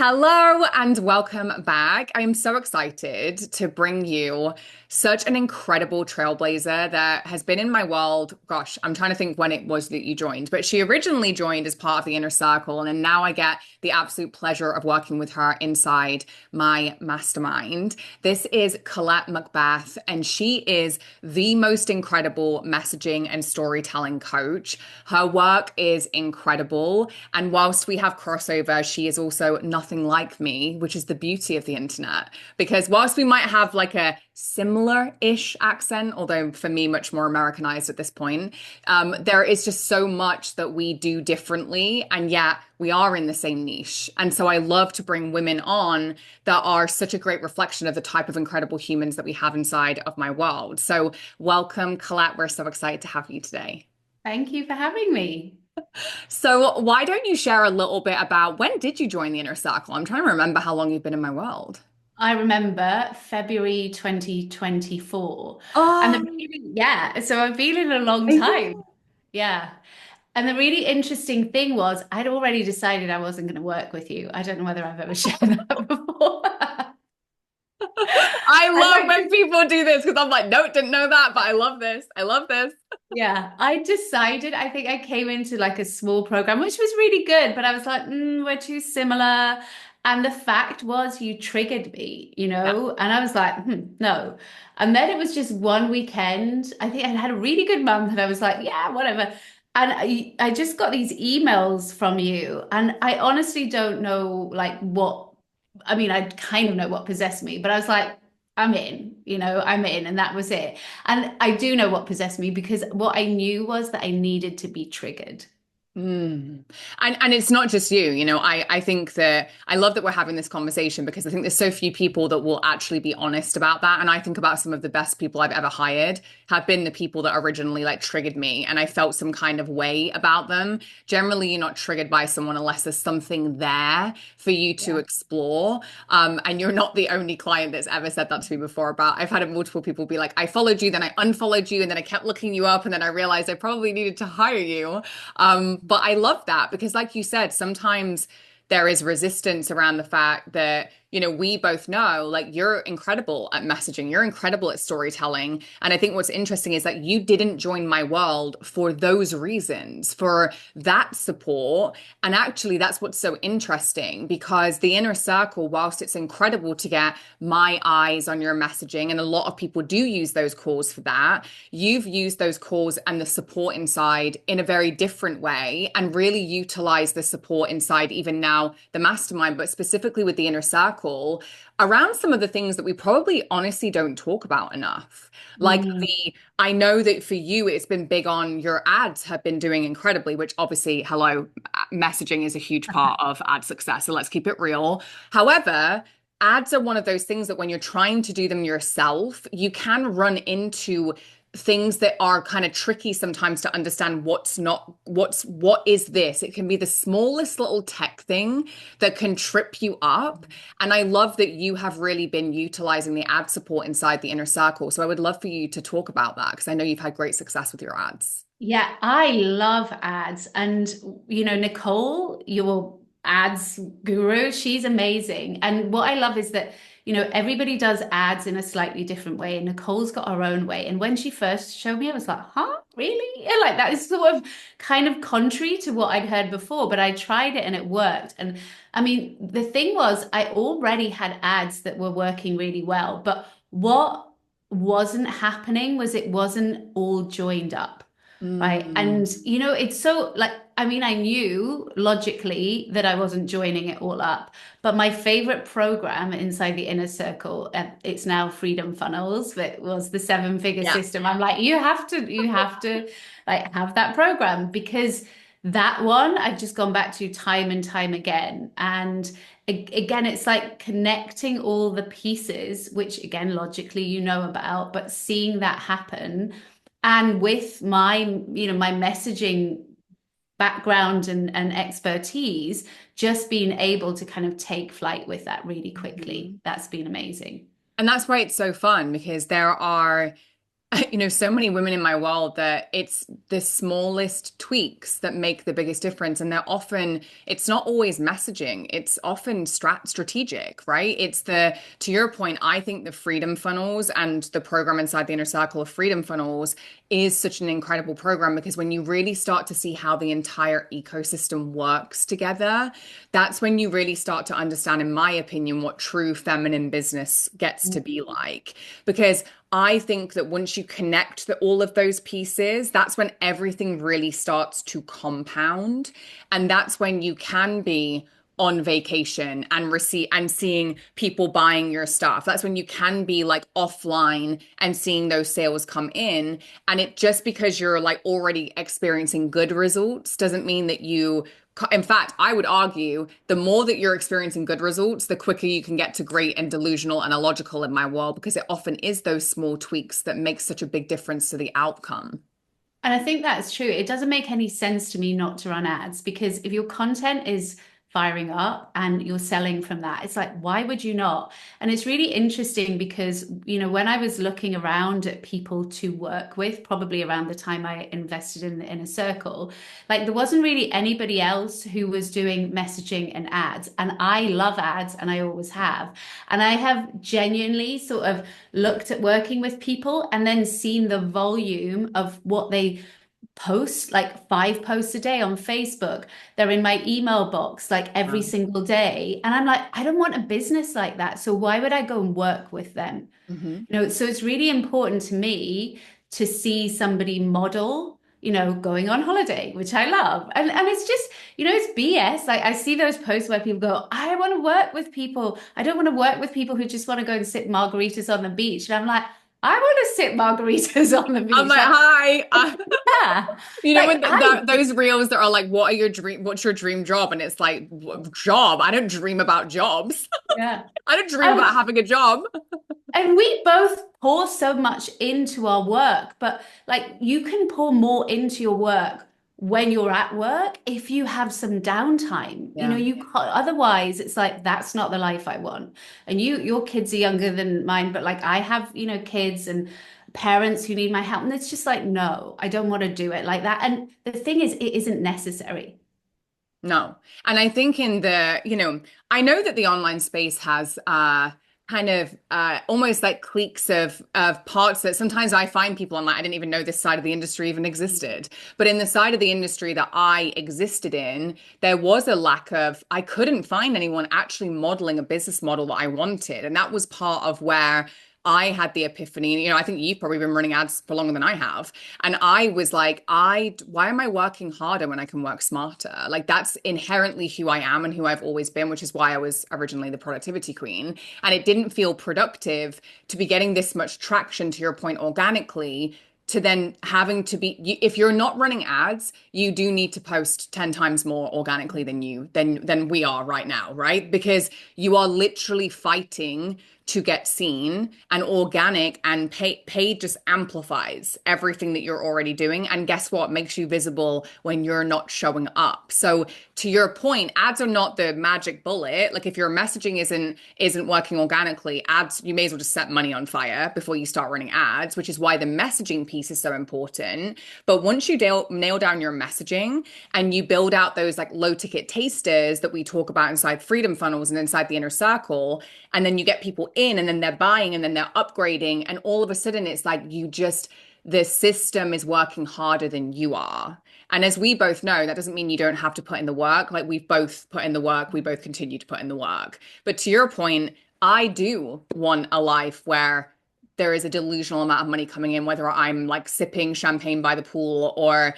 Hello and welcome back. I'm so excited to bring you such an incredible trailblazer that has been in my world. Gosh, I'm trying to think when it was that you joined, but she originally joined as part of the inner circle. And then now I get the absolute pleasure of working with her inside my mastermind. This is Colette Macbeth, and she is the most incredible messaging and storytelling coach. Her work is incredible. And whilst we have crossover, she is also nothing like me, which is the beauty of the internet. Because whilst we might have like a similar-ish accent, although for me, much more Americanized at this point, there is just so much that we do differently. And yet we are in the same niche. And so I love to bring women on that are such a great reflection of the type of incredible humans that we have inside of my world. So welcome, Colette. We're so excited to have you today. Thank you for having me. So why don't you share a little bit about when did you join the inner circle? I'm trying to remember how long you've been in my world. I remember February 2024. And the Oh, really, yeah, so I've been in a long time. Yeah. And the really interesting thing was I'd already decided I wasn't going to work with you. I don't know whether I've ever shared that before. I I love like, when people do this because I'm like, nope, didn't know that, but I love this. I love this. yeah, I decided, I think I came into like a small program, which was really good, but I was like, we're too similar. And the fact was, you triggered me, Yeah. and I was like, no. And then it was just one weekend. I think I had a really good month, and I was like, yeah, whatever. And I just got these emails from you, and I honestly don't know like what, I mean, I kind of know what possessed me, but I was like, I'm in, and that was it. And I do know what possessed me because what I knew was that I needed to be triggered. Mm. And it's not just you, I think that I love that we're having this conversation because I think there's so few people that will actually be honest about that. And I think about some of the best people I've ever hired have been the people that originally like triggered me and I felt some kind of way about them. Generally, you're not triggered by someone unless there's something there for you to Yeah. explore. And you're not the only client that's ever said that to me before about I've had multiple people be like, I followed you, then I unfollowed you, and then I kept looking you up, and then I realized I probably needed to hire you. But I love that because, like you said, sometimes there is resistance around the fact that, we both know like you're incredible at messaging, you're incredible at storytelling. And I think what's interesting is that you didn't join my world for those reasons, for that support. And actually, that's what's so interesting because the inner circle, whilst it's incredible to get my eyes on your messaging, and a lot of people do use those calls for that, you've used those calls and the support inside in a very different way and really utilize the support inside even now the mastermind, but specifically with the inner circle around some of the things that we probably honestly don't talk about enough. Like Mm. I know that for you, it's been big on your ads have been doing incredibly, which obviously, hello, messaging is a huge part of ad success. So let's keep it real. However, ads are one of those things that when you're trying to do them yourself, you can run into things that are kind of tricky sometimes to understand what is this. It can be the smallest little tech thing that can trip you up. And I love that you have really been utilizing the ad support inside the inner circle. So I would love for you to talk about that because I know you've had great success with your ads. Yeah, I love ads. And, Nicole, your ads guru, she's amazing. And what I love is that, everybody does ads in a slightly different way. And Nicole's got her own way. And when she first showed me, I was like, huh? Really? Yeah, like that is sort of kind of contrary to what I'd heard before, but I tried it and it worked. And I mean, the thing was, I already had ads that were working really well, but what wasn't happening was it wasn't all joined up. Right. Mm, And, it's so like, I mean, I knew logically that I wasn't joining it all up, but my favorite program inside the inner circle, it's now Freedom Funnels, that was the seven-figure yeah. system. I'm like, you have to like have that program because that one I've just gone back to time and time again. And again, it's like connecting all the pieces, which again, logically you know about, but seeing that happen and with my messaging background and expertise, just being able to kind of take flight with that really quickly. Mhm. That's been amazing. And that's why it's so fun because there are so many women in my world that it's the smallest tweaks that make the biggest difference. And it's not always messaging, it's often strategic, right? To your point, I think the freedom funnels and the program inside the inner circle of freedom funnels is such an incredible program because when you really start to see how the entire ecosystem works together, that's when you really start to understand, in my opinion, what true feminine business gets to be like. Because I think that once you connect all of those pieces, that's when everything really starts to compound. And that's when you can be on vacation and seeing people buying your stuff. That's when you can be like offline and seeing those sales come in. And it just because you're like already experiencing good results doesn't mean that in fact, I would argue the more that you're experiencing good results, the quicker you can get to great and delusional and illogical in my world, because it often is those small tweaks that make such a big difference to the outcome. And I think that's true. It doesn't make any sense to me not to run ads because if your content is firing up and you're selling from that, it's like, why would you not? And it's really interesting because, when I was looking around at people to work with, probably around the time I invested in the inner circle, like there wasn't really anybody else who was doing messaging and ads. And I love ads and I always have. And I have genuinely sort of looked at working with people and then seen the volume of what they post, like 5 posts a day on Facebook. They're in my email box like every Wow. single day. And I'm like, I don't want a business like that. So why would I go and work with them? Hmm. So it's really important to me to see somebody model, going on holiday, which I love. And it's just, it's BS. Like I see those posts where people go, I want to work with people. I don't want to work with people who just want to go and sip margaritas on the beach. And I'm like, I want to sip margaritas on the I'm beach. like, Like, hi. yeah. When Like I those reels that are like, what's your dream job? And it's like, job? I don't dream about jobs. Yeah. I don't dream And about having a job. and we both pour so much into our work, but like you can pour more into your work when you're at work if you have some downtime. Yeah. You can't, otherwise it's like that's not the life I want. And your kids are younger than mine, but like I have, kids and parents who need my help. And it's just like, no, I don't want to do it like that. And the thing is, it isn't necessary. No. And I think I know that the online space has kind of almost like cliques of parts that sometimes I find people online. I didn't even know this side of the industry even existed. But in the side of the industry that I existed in, there was a lack of, I couldn't find anyone actually modeling a business model that I wanted. And that was part of where I had the epiphany. I think you've probably been running ads for longer than I have. And I was like, why am I working harder when I can work smarter? Like that's inherently who I am and who I've always been, which is why I was originally the productivity queen. And it didn't feel productive to be getting this much traction, to your point, organically, to then having to if you're not running ads, you do need to post 10 times more organically than we are right now, right? Because you are literally fighting to get seen, and organic and paid just amplifies everything that you're already doing. And guess what? Makes you visible when you're not showing up. So to your point, ads are not the magic bullet. Like if your messaging isn't working organically, ads, you may as well just set money on fire before you start running ads, which is why the messaging piece is so important. But once you nail down your messaging and you build out those like low ticket tasters that we talk about inside freedom funnels and inside the inner circle, and then you get people in and then they're buying and then they're upgrading, and all of a sudden it's like the system is working harder than you are. And as we both know, that doesn't mean you don't have to put in the work. Like we've both put in the work, we both continue to put in the work. But to your point, I do want a life where there is a delusional amount of money coming in, whether I'm like sipping champagne by the pool or,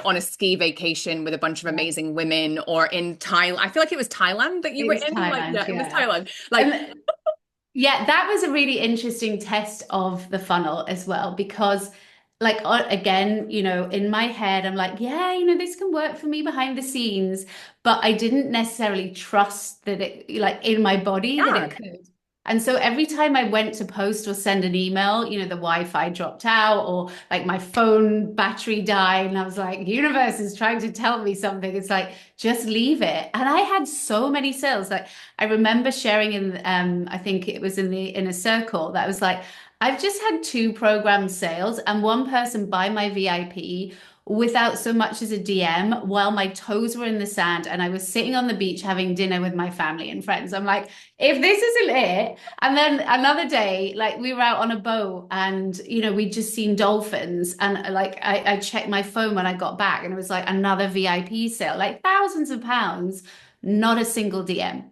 on a ski vacation with a bunch of Yeah. amazing women, or in Thailand. I feel like it was Thailand that you It were was in. Like, yeah, Thailand, it was yeah. Thailand. Like, And yeah, that was a really interesting test of the funnel as well, because like again, in my head, I'm like, yeah, this can work for me behind the scenes, but I didn't necessarily trust that it like in my body that yeah. it could. And so every time I went to post or send an email, the Wi-Fi dropped out or like my phone battery died. And I was like, universe is trying to tell me something. It's like, just leave it. And I had so many sales. Like I remember sharing I think it was in the inner circle that was like, I've just had two programmed sales and one person buy my VIP without so much as a DM while my toes were in the sand and I was sitting on the beach having dinner with my family and friends. I'm like, if this isn't it. And then another day, like we were out on a boat and, we'd just seen dolphins. And like I checked my phone when I got back and it was like another VIP sale, like thousands of pounds, not a single DM.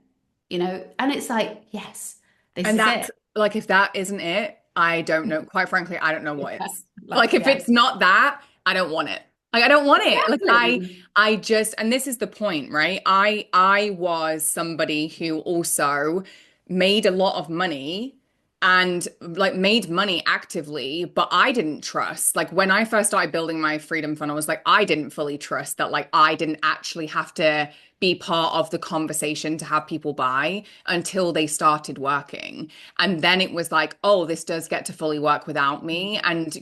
And it's like, yes, this And is that's it. like, if that isn't it, I don't know. Quite frankly, I don't know what Yeah, is. like, Like, if yeah, it's not that, I don't want it. Like, I don't want it. Like, exactly. I just, and this is the point, right? I was somebody who also made a lot of money and like made money actively, but I didn't trust. Like, when I first started building my freedom funnel, I was like, I didn't fully trust that, like, I didn't actually have to be part of the conversation to have people buy until they started working. And then it was like, oh, this does get to fully work without me. And,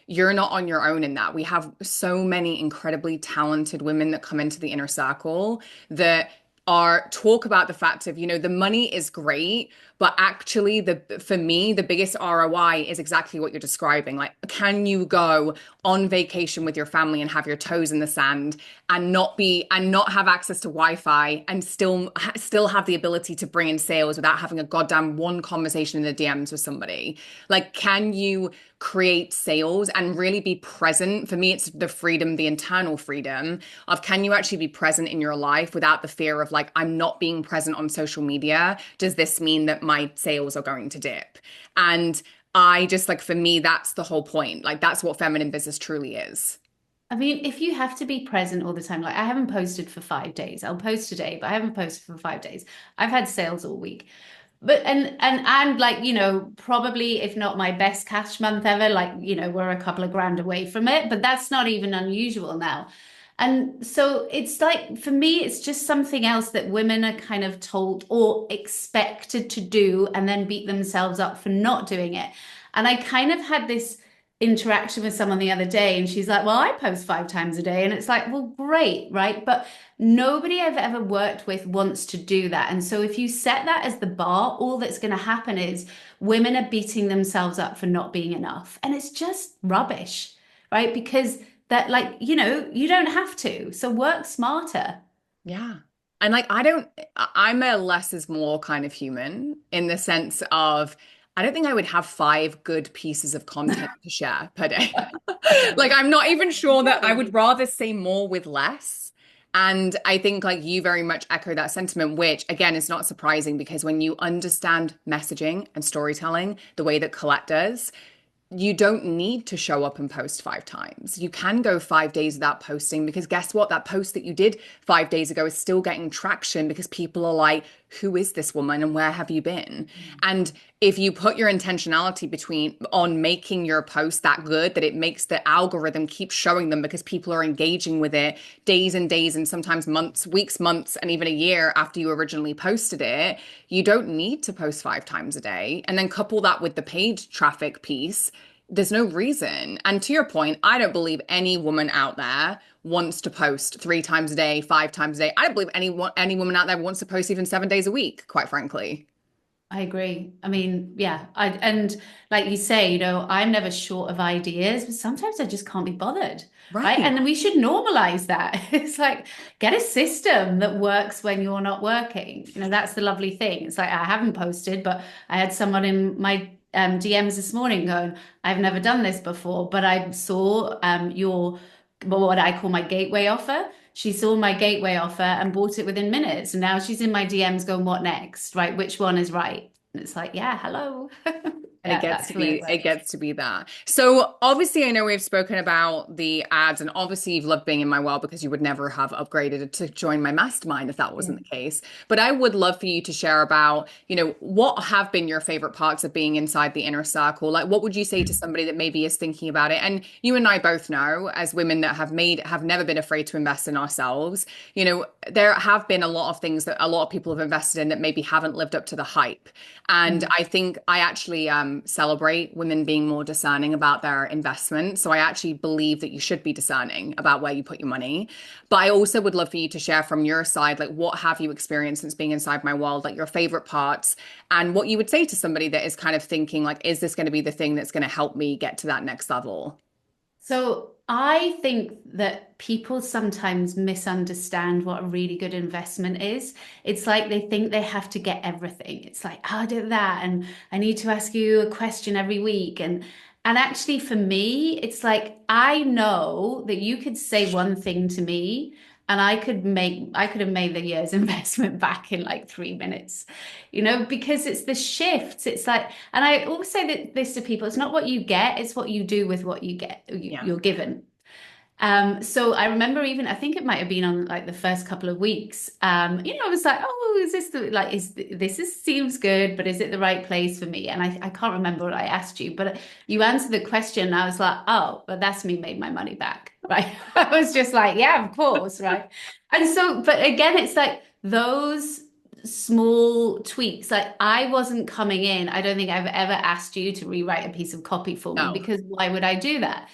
you're not on your own in that. We have so many incredibly talented women that come into the inner circle that are talk about the fact of, the money is great, but actually for me, the biggest ROI is exactly what you're describing. Like, can you go on vacation with your family and have your toes in the sand and not have access to Wi-Fi and still have the ability to bring in sales without having a goddamn one conversation in the DMs with somebody? Like, can you create sales and really be present? For me, it's the freedom, the internal freedom of, can you actually be present in your life without the fear of, like, I'm not being present on social media. Does this mean that my sales are going to dip? And I just, like, for me, that's the whole point. Like, that's what feminine business truly is. I mean, if you have to be present all the time, like I haven't posted for 5 days. I'll post today, but I haven't posted for 5 days. I've had sales all week. But and like, probably if not my best cash month ever, like, we're a couple of grand away from it, but that's not even unusual now. And so it's like for me, it's just something else that women are kind of told or expected to do and then beat themselves up for not doing it. And I kind of had this interaction with someone the other day and she's like, well, I post 5 times a day. And it's like, well, great, right? But nobody I've ever worked with wants to do that. And so if you set that as the bar, all that's going to happen is women are beating themselves up for not being enough. And it's just rubbish, right? Because that, like, you don't have to. So work smarter. Yeah. And like, I'm a less is more kind of human in the sense of, I don't think I would have 5 good pieces of content to share per day. Like, I'm not even sure that I would rather say more with less. And I think, like, you very much echo that sentiment, which again is not surprising because when you understand messaging and storytelling the way that Colette does, you don't need to show up and post 5 times. You can go 5 days without posting because guess what? That post that you did 5 days ago is still getting traction because people are like, who is this woman and where have you been? And if you put your intentionality on making your post that good that it makes the algorithm keep showing them because people are engaging with it days and days and sometimes months, weeks, months, and even a year after you originally posted it, you don't need to post 5 times a day. And then couple that with the paid traffic piece, there's no reason. And to your point, I don't believe any woman out there wants to post 3 times a day, 5 times a day. I don't believe any woman out there wants to post even 7 days a week, quite frankly. I agree. I mean, yeah, and like you say, I'm never short of ideas, but sometimes I just can't be bothered, right? Right. And we should normalize that. It's like get a system that works when you're not working. That's the lovely thing. It's like I haven't posted, but I had someone in my DMs this morning going, I've never done this before, but I saw your what I call my gateway offer. She saw my gateway offer and bought it within minutes. And now she's in my DMs going, what next? Right? Which one is right? And it's like, yeah, hello. And it Yeah, gets that's to be it hilarious. gets to be that. So obviously I know we've spoken about the ads and obviously you've loved being in my world because you would never have upgraded to join my mastermind if that Yeah. wasn't the case. But I would love for you to share about, what have been your favorite parts of being inside the inner circle? Like what would you say to somebody that maybe is thinking about it? And you and I both know as women that have never been afraid to invest in ourselves, there have been a lot of things that a lot of people have invested in that maybe haven't lived up to the hype. And Mm. I think I actually celebrate women being more discerning about their investment. So I actually believe that you should be discerning about where you put your money. But I also would love for you to share from your side, like what have you experienced since being inside my world, like your favorite parts, and what you would say to somebody that is kind of thinking, like, is this going to be the thing that's going to help me get to that next level? So I think that people sometimes misunderstand what a really good investment is. It's like they think they have to get everything. It's like, oh, I did that, and I need to ask you a question every week. And actually for me, it's like I know that you could say one thing to me and I could have made the year's investment back in like 3 minutes, because it's the shifts. It's like, and I always say that this to people, it's not what you get, it's what you do with what you get, Yeah. you're given. So I remember even, I think it might have been on like the first couple of weeks. I was like, oh, is this the like seems good, but is it the right place for me? And I can't remember what I asked you, but you answered the question. And I was like, oh, but that's me made my money back, right? I was just like, yeah, of course, right? And so, but again, it's like those small tweaks. Like I wasn't coming in. I don't think I've ever asked you to rewrite a piece of copy for me No. because why would I do that?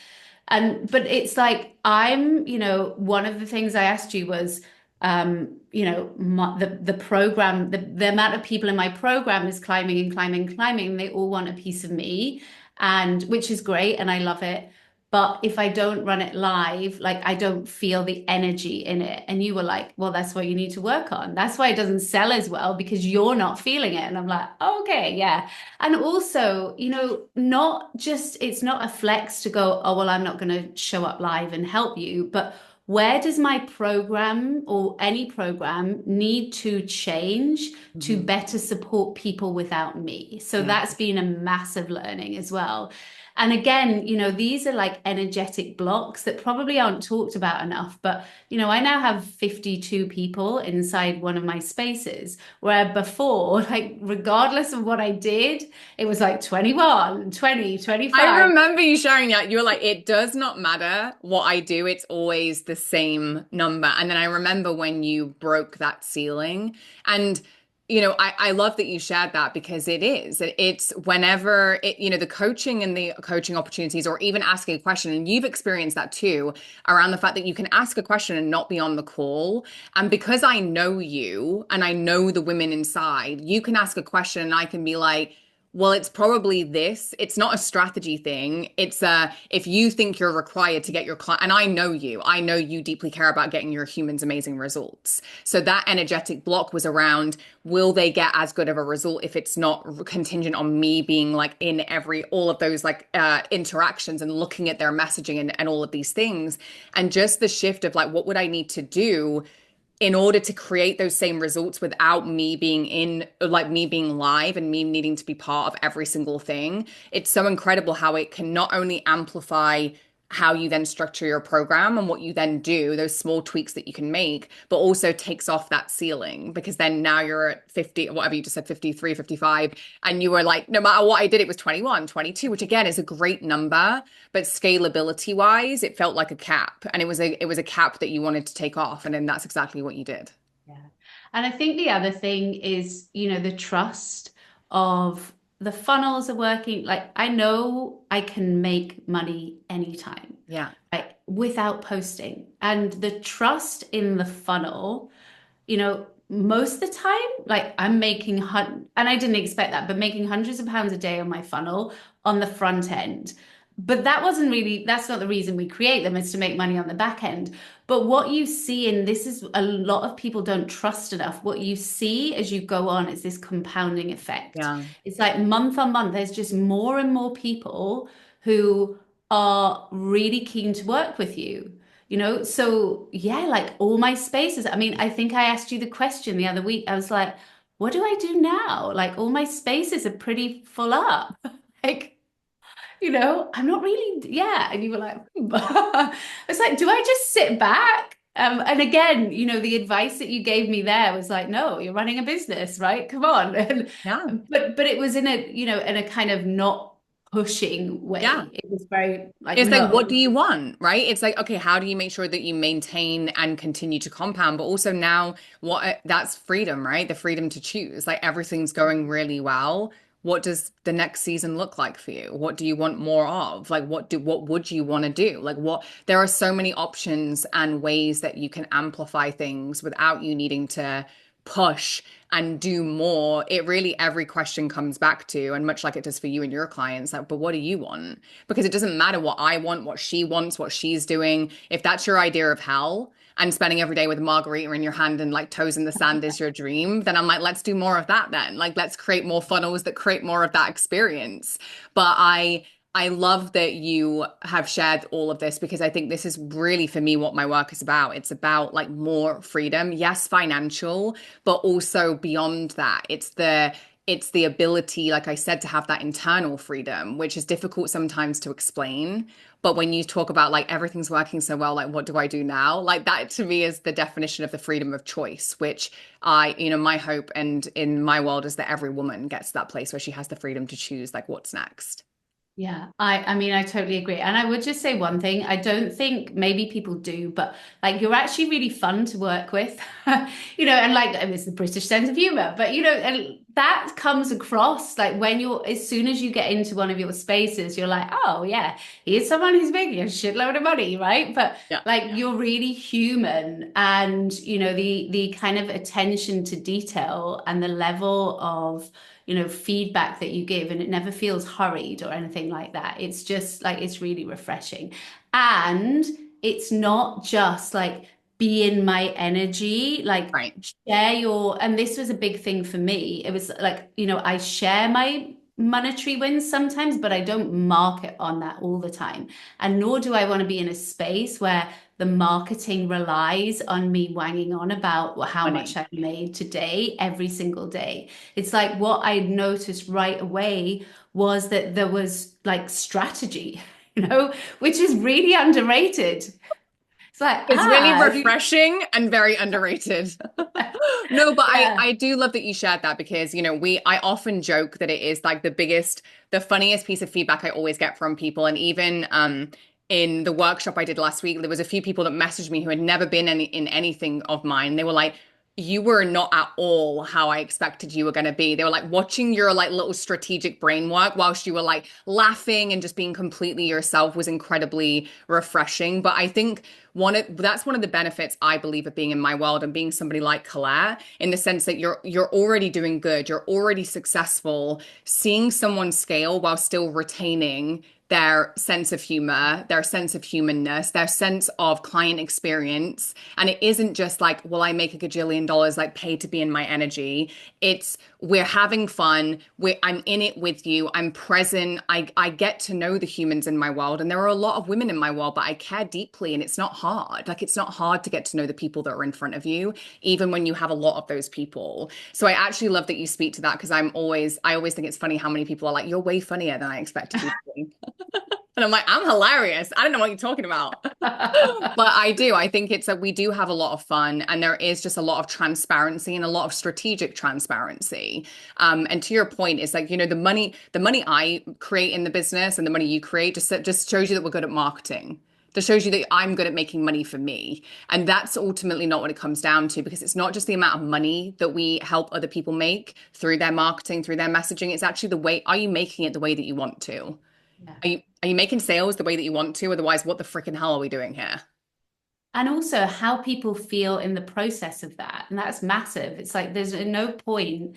But it's like one of the things I asked you was, the program, the amount of people in my program is climbing and climbing and climbing. They all want a piece of me, and which is great, and I love it. But if I don't run it live, like I don't feel the energy in it. And you were like, well, that's what you need to work on. That's why it doesn't sell as well because you're not feeling it. And I'm like, okay, yeah. And also, not just, it's not a flex to go, oh, well, I'm not going to show up live and help you, but where does my program or any program need to change to Mhm. better support people without me? So Yeah. that's been a massive learning as well. And again, these are like energetic blocks that probably aren't talked about enough. But, I now have 52 people inside one of my spaces, where before, like, regardless of what I did, it was like 21, 20, I 25. remember you sharing that. You were like, it does not matter what I do, it's always the same number. And then I remember when you broke that ceiling. And, I love that you shared that because it is. It's whenever the coaching and the coaching opportunities, or even asking a question, and you've experienced that too, around the fact that you can ask a question and not be on the call. And because I know you and I know the women inside, you can ask a question and I can be like, well, it's probably this. It's not a strategy thing. It's if you think you're required to get your client, and I know you deeply care about getting your humans amazing results. So that energetic block was around, will they get as good of a result if it's not contingent on me being like in all of those like interactions and looking at their messaging and all of these things. And just the shift of like, what would I need to do in order to create those same results without me being me being live and me needing to be part of every single thing. It's so incredible how it can not only amplify how you then structure your program and what you then do, those small tweaks that you can make, but also takes off that ceiling because then now you're at 50, whatever you just said, 53, 55, and you were like, no matter what I did, it was 21, 22, which again is a great number, but scalability wise, it felt like a cap, and it was a cap that you wanted to take off, and then that's exactly what you did. Yeah. And I think the other thing is, the trust of the funnels are working. Like I know I can make money anytime, Yeah. right? Without posting. And the trust in the funnel, most of the time, like I'm making and I didn't expect that, but making hundreds of pounds a day on my funnel on the front end. But that's not the reason we create them, is to make money on the back end. But what you see, and this is a lot of people don't trust enough, what you see as you go on is this compounding effect. Yeah. It's like month on month, there's just more and more people who are really keen to work with you. So yeah, like all my spaces. I mean, I think I asked you the question the other week. I was like, what do I do now? Like all my spaces are pretty full up. like, I'm not really, yeah. And you were like, it's like, do I just sit back? And again, the advice that you gave me there was like, no, you're running a business, right? Come on. Yeah. But it was in a kind of not pushing Yeah. way. It was very like, It's like, what do no. you want, right? It's like, okay, how do you make sure that you maintain and continue to compound? But also now, that's freedom, right? The freedom to choose. Like everything's going really well. What does the next season look like for you? What do you want more of? Like, what would you want to do? Like, there are so many options and ways that you can amplify things without you needing to push and do more. It really, every question comes back to, and much like it does for you and your clients, like, but what do you want? Because it doesn't matter what I want, what she wants, what she's doing. If that's your idea of hell and spending every day with a margarita in your hand and like toes in the sand is your dream, then I'm like, let's do more of that then. Like, let's create more funnels that create more of that experience. But I love that you have shared all of this because I think this is really for me what my work is about. It's about like more freedom, yes, financial, but also beyond that. It's the ability, like I said, to have that internal freedom, which is difficult sometimes to explain. But when you talk about like everything's working so well, like what do I do now? Like that to me is the definition of the freedom of choice, which my hope and in my world is that every woman gets to that place where she has the freedom to choose like what's next. Yeah, I mean, I totally agree. And I would just say one thing. I don't think maybe people do, but like you're actually really fun to work with, and like it's the British sense of humor, but and that comes across like when as soon as you get into one of your spaces, you're like, oh yeah, here's someone who's making a shitload of money, right? But Yeah. like you're really human and the kind of attention to detail and the level of feedback that you give, and it never feels hurried or anything like that. It's just like it's really refreshing. And it's not just like be in my energy, like Right. share and this was a big thing for me. It was like, I share my monetary wins sometimes, but I don't market on that all the time. And nor do I want to be in a space where the marketing relies on me wanging on about how much Money. I've made today, every single day. It's like what I noticed right away was that there was like strategy, which is really underrated. It's like, It's really refreshing and very underrated. No, but I yeah. I do love that you shared that because I often joke that it is like the funniest piece of feedback I always get from people, and even in the workshop I did last week, there was a few people that messaged me who had never been in anything of mine. They were like, you were not at all how I expected you were going to be. They were like watching your like little strategic brain work whilst you were like laughing and just being completely yourself was incredibly refreshing. But I think that's one of the benefits I believe of being in my world and being somebody like Colette, in the sense that you're already doing good, you're already successful. Seeing someone scale while still retaining their sense of humor, their sense of humanness, their sense of client experience. And it isn't just like, well, I make a gajillion dollars, like pay to be in my energy. It's we're having fun. I'm in it with you. I'm present. I get to know the humans in my world. And there are a lot of women in my world, but I care deeply and it's not hard. Like it's not hard to get to know the people that are in front of you, even when you have a lot of those people. So I actually love that you speak to that because I always think it's funny how many people are like, you're way funnier than I expected you to be. And I'm like, I'm hilarious. I don't know what you're talking about. But I do. I think it's that we do have a lot of fun and there is just a lot of transparency and a lot of strategic transparency. And to your point, it's like, the money I create in the business and the money you create just shows you that we're good at marketing. Just shows you that I'm good at making money for me. And that's ultimately not what it comes down to because it's not just the amount of money that we help other people make through their marketing, through their messaging. It's actually the way, are you making it the way that you want to? Yeah. Are you making sales the way that you want to? Otherwise, what the freaking hell are we doing here? And also how people feel in the process of that. And that's massive. It's like there's no point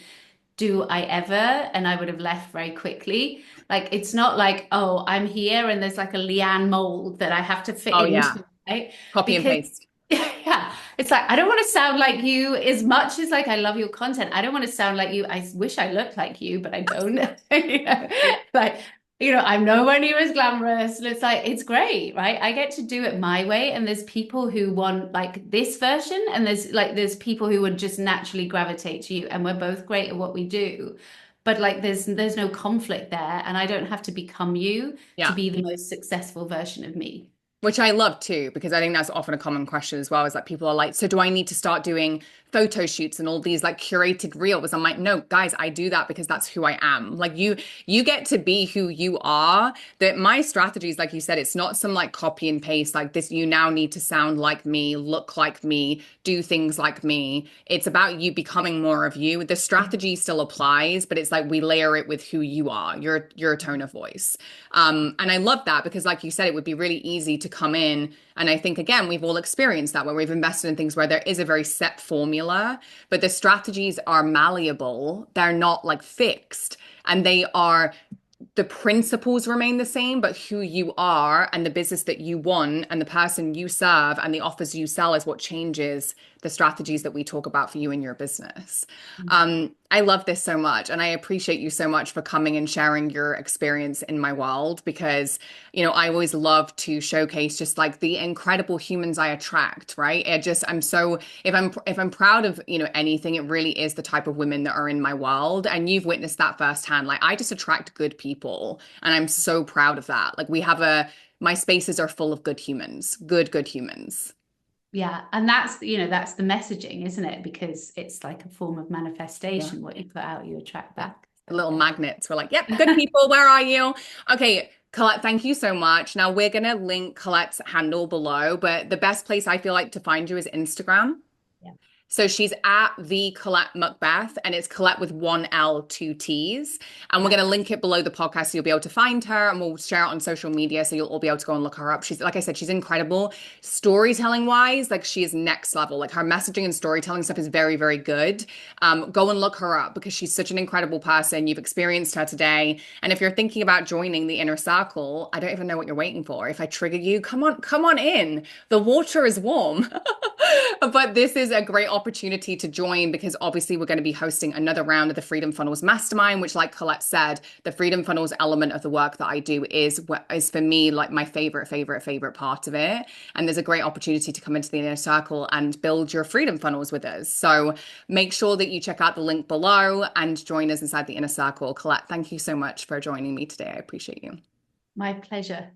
do I ever, and I would have left very quickly. Like it's not like, oh, I'm here and there's like a Leanne mold that I have to fit Oh yeah, into, right? copy and Because paste. yeah, it's like I don't want to sound like you as much as like I love your content. I don't want to sound like you. I wish I looked like you, but I don't. Like, I'm nowhere near as glamorous. And it's like it's great, right? I get to do it my way. And there's people who want like this version, and there's people who would just naturally gravitate to you. And we're both great at what we do. but like there's no conflict there, and I don't have to become you to Yeah. be the most successful version of me. Which I love too, because I think that's often a common question as well, is that people are like, so do I need to start doing photo shoots and all these like curated reels? I'm like, no, guys, I do that because that's who I am. Like you get to be who you are. That my strategies, like you said, it's not some like copy and paste like this. You now need to sound like me, look like me, do things like me. It's about you becoming more of you. The strategy still applies, but it's like we layer it with who you are, your tone of voice. And I love that because, like you said, it would be really easy to come in. And I think, again, we've all experienced that where we've invested in things where there is a very set formula, but the strategies are malleable. They're not like fixed. And they are the principles remain the same, but who you are and the business that you want and the person you serve and the offers you sell is what changes the strategies that we talk about for you in your business. I love this so much. And I appreciate you so much for coming and sharing your experience in my world because, I always love to showcase just like the incredible humans I attract, right? I'm so, if I'm proud of, anything, it really is the type of women that are in my world. And you've witnessed that firsthand. Like I just attract good people. And I'm so proud of that. Like my spaces are full of good humans, good humans. Yeah, and that's the messaging, isn't it? Because it's like a form of Yeah. manifestation. What you put out, you attract Yeah. back. The little magnets. We're like, yep, good people. Where are you? Okay, Colette, thank you so much. Now we're going to link Colette's handle below, but the best place I feel like to find you is Instagram. Yeah. So she's at the Colette Macbeth, and it's Colette with one L, two T's. And we're Yeah. going to link it below the podcast so you'll be able to find her, and we'll share it on social media so you'll all be able to go and look her up. She's, like I said, she's incredible. Storytelling wise, like she is next level. Like her messaging and storytelling stuff is very, very good. Go and look her up because she's such an incredible person. You've experienced her today. And if you're thinking about joining the inner circle, I don't even know what you're waiting for. If I trigger you, come on in. The water is warm. But this is a great opportunity to join because obviously we're going to be hosting another round of the Freedom Funnels Mastermind, which, like Colette said, the Freedom Funnels element of the work that I do is for me like my favorite part of it. And there's a great opportunity to come into the inner circle and build your freedom funnels with us. So make sure that you check out the link below and join us inside the inner circle. Colette, thank you so much for joining me today. I appreciate you. My pleasure.